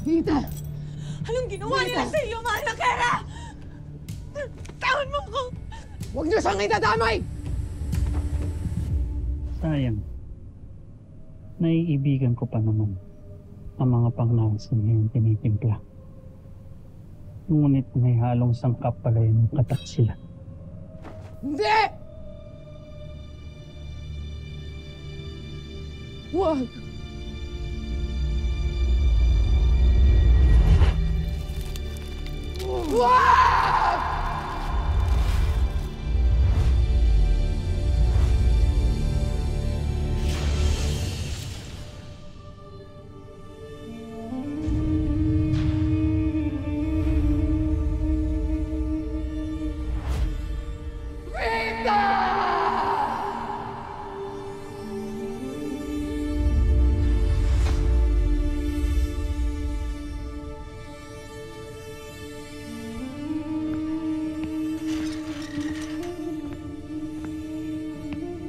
Tita! Anong ginawa nila sa iyo, mahal na Kera? Tawan mo ko! Huwag niyo siyang itadamay! Sayang. Naiibigan ko pa naman ang mga panglasan niyang tinitimpla. Ngunit may halong sangkap pala yung katat sila. Hindi! Huwag! Huwag!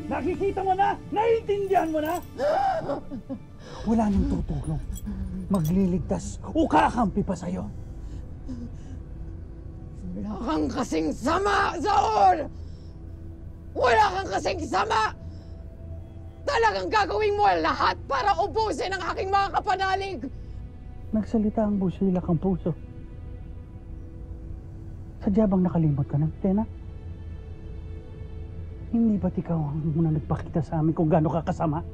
Nakikita mo na? Naiintindihan mo na? Wala nang tutulong. Magliligtas o kakampi pa sa'yo. Wala kang kasing sama, Saul! Wala kang kasing sama! Talagang gagawin mo lahat para ubusin ang aking mga kapanalig! Nagsalita ang busilak ang puso. Sadya bang nakalimot ka na, Tena? Hindi ba't ikaw ang muna nagpakita sa amin kung gaano ka kasama?